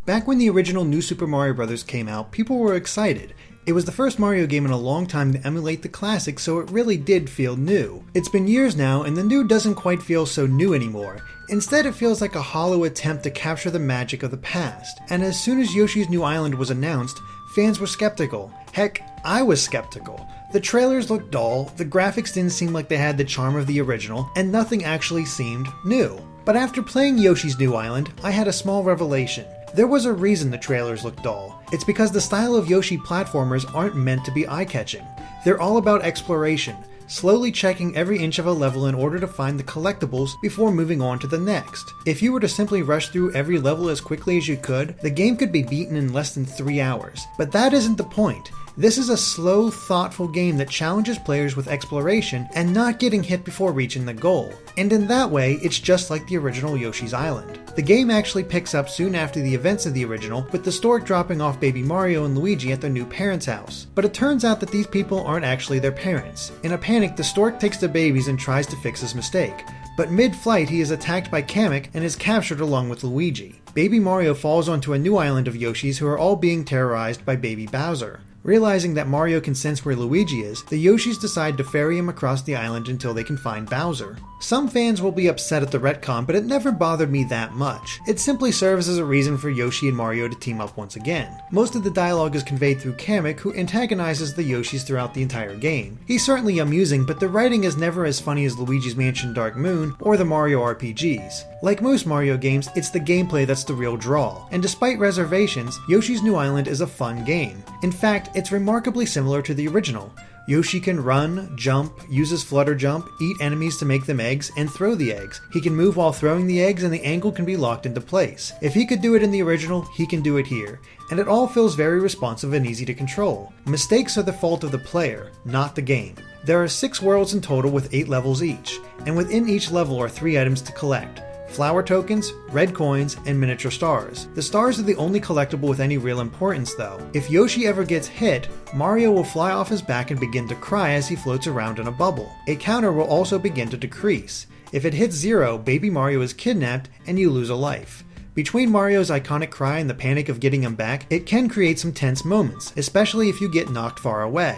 Back when the original New Super Mario Bros. Came out, people were excited. It was the first Mario game in a long time to emulate the classic, so it really did feel new. It's been years now, and the new doesn't quite feel so new anymore. Instead, it feels like a hollow attempt to capture the magic of the past. And as soon as Yoshi's New Island was announced, fans were skeptical. Heck, I was skeptical. The trailers looked dull, the graphics didn't seem like they had the charm of the original, and nothing actually seemed new. But after playing Yoshi's New Island, I had a small revelation. There was a reason the trailers looked dull. It's because the style of Yoshi platformers aren't meant to be eye-catching. They're all about exploration, slowly checking every inch of a level in order to find the collectibles before moving on to the next. If you were to simply rush through every level as quickly as you could, the game could be beaten in less than 3 hours. But that isn't the point. This is a slow, thoughtful game that challenges players with exploration and not getting hit before reaching the goal. And in that way, it's just like the original Yoshi's Island. The game actually picks up soon after the events of the original, with the stork dropping off baby Mario and Luigi at their new parents' house. But it turns out that these people aren't actually their parents. In a panic, the stork takes the babies and tries to fix his mistake. But mid-flight, he is attacked by Kamek and is captured along with Luigi. Baby Mario falls onto a new island of Yoshis who are all being terrorized by baby Bowser. Realizing that Mario can sense where Luigi is, the Yoshis decide to ferry him across the island until they can find Bowser. Some fans will be upset at the retcon, but it never bothered me that much. It simply serves as a reason for Yoshi and Mario to team up once again. Most of the dialogue is conveyed through Kamek, who antagonizes the Yoshis throughout the entire game. He's certainly amusing, but the writing is never as funny as Luigi's Mansion Dark Moon or the Mario RPGs. Like most Mario games, it's the gameplay that's the real draw, and despite reservations, Yoshi's New Island is a fun game. In fact, it's remarkably similar to the original. Yoshi can run, jump, use his flutter jump, eat enemies to make them eggs, and throw the eggs. He can move while throwing the eggs and the angle can be locked into place. If he could do it in the original, he can do it here. And it all feels very responsive and easy to control. Mistakes are the fault of the player, not the game. There are 6 worlds in total with 8 levels each, and within each level are 3 items to collect. Flower tokens, red coins, and miniature stars. The stars are the only collectible with any real importance though. If Yoshi ever gets hit, Mario will fly off his back and begin to cry as he floats around in a bubble. A counter will also begin to decrease. If it hits 0, baby Mario is kidnapped and you lose a life. Between Mario's iconic cry and the panic of getting him back, it can create some tense moments, especially if you get knocked far away.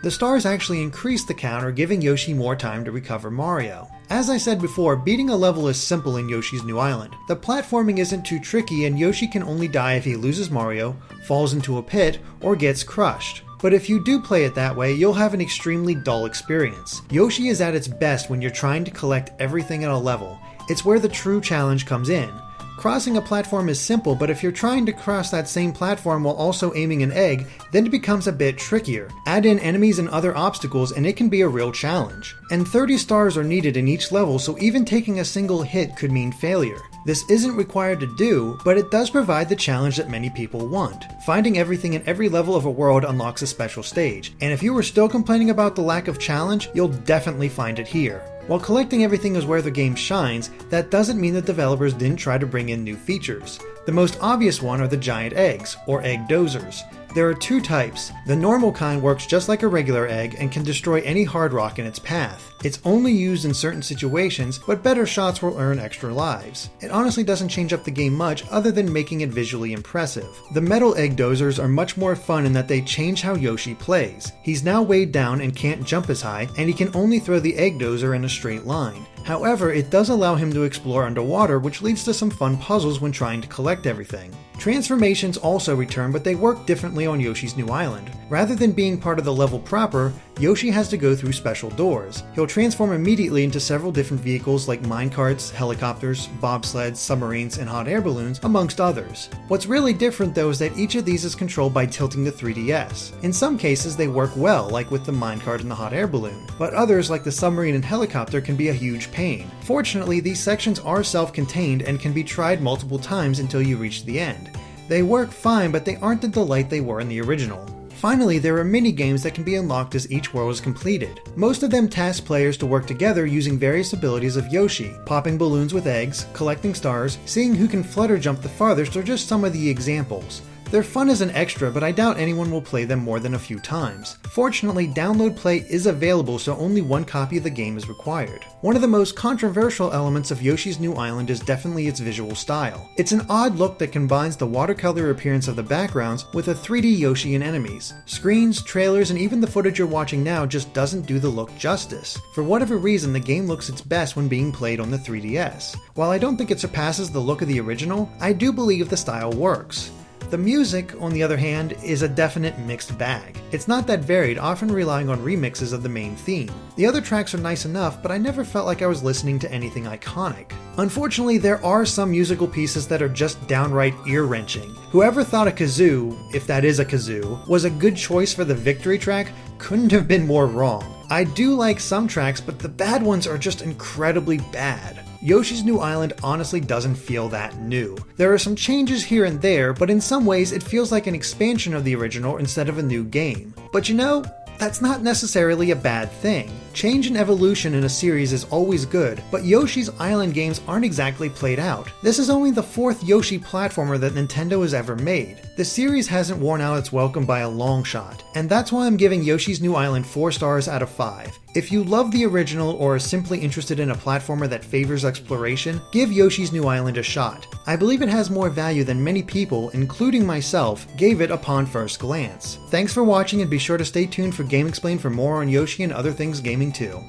The stars actually increase the counter, giving Yoshi more time to recover Mario. As I said before, beating a level is simple in Yoshi's New Island. The platforming isn't too tricky and Yoshi can only die if he loses Mario, falls into a pit, or gets crushed. But if you do play it that way, you'll have an extremely dull experience. Yoshi is at its best when you're trying to collect everything in a level. It's where the true challenge comes in. Crossing a platform is simple, but if you're trying to cross that same platform while also aiming an egg, then it becomes a bit trickier. Add in enemies and other obstacles and it can be a real challenge. And 30 stars are needed in each level, so even taking a single hit could mean failure. This isn't required to do, but it does provide the challenge that many people want. Finding everything in every level of a world unlocks a special stage, and if you were still complaining about the lack of challenge, you'll definitely find it here. While collecting everything is where the game shines, that doesn't mean that developers didn't try to bring in new features. The most obvious one are the giant eggs, or Egg Dozers. There are 2 types. The normal kind works just like a regular egg and can destroy any hard rock in its path. It's only used in certain situations, but better shots will earn extra lives. It honestly doesn't change up the game much other than making it visually impressive. The metal Egg Dozers are much more fun in that they change how Yoshi plays. He's now weighed down and can't jump as high, and he can only throw the Egg Dozer in a straight line. However, it does allow him to explore underwater, which leads to some fun puzzles when trying to collect everything. Transformations also return, but they work differently on Yoshi's New Island. Rather than being part of the level proper, Yoshi has to go through special doors. He'll transform immediately into several different vehicles like minecarts, helicopters, bobsleds, submarines, and hot air balloons, amongst others. What's really different though is that each of these is controlled by tilting the 3DS. In some cases they work well, like with the minecart and the hot air balloon, but others like the submarine and helicopter can be a huge pain. Fortunately, these sections are self-contained and can be tried multiple times until you reach the end. They work fine, but they aren't the delight they were in the original. Finally, there are mini-games that can be unlocked as each world is completed. Most of them task players to work together using various abilities of Yoshi, popping balloons with eggs, collecting stars, seeing who can flutter jump the farthest are just some of the examples. They're fun as an extra, but I doubt anyone will play them more than a few times. Fortunately, download play is available, so only one copy of the game is required. One of the most controversial elements of Yoshi's New Island is definitely its visual style. It's an odd look that combines the watercolor appearance of the backgrounds with a 3D Yoshi and enemies. Screens, trailers, and even the footage you're watching now just doesn't do the look justice. For whatever reason, the game looks its best when being played on the 3DS. While I don't think it surpasses the look of the original, I do believe the style works. The music, on the other hand, is a definite mixed bag. It's not that varied, often relying on remixes of the main theme. The other tracks are nice enough, but I never felt like I was listening to anything iconic. Unfortunately, there are some musical pieces that are just downright ear-wrenching. Whoever thought a kazoo, if that is a kazoo, was a good choice for the victory track couldn't have been more wrong. I do like some tracks, but the bad ones are just incredibly bad. Yoshi's New Island honestly doesn't feel that new. There are some changes here and there, but in some ways it feels like an expansion of the original instead of a new game. But you know, that's not necessarily a bad thing. Change and evolution in a series is always good, but Yoshi's Island games aren't exactly played out. This is only the 4th Yoshi platformer that Nintendo has ever made. The series hasn't worn out its welcome by a long shot, and that's why I'm giving Yoshi's New Island 4 stars out of 5. If you love the original or are simply interested in a platformer that favors exploration, give Yoshi's New Island a shot. I believe it has more value than many people, including myself, gave it upon first glance. Thanks for watching, and be sure to stay tuned for GameXplain for more on Yoshi and other things gaming too.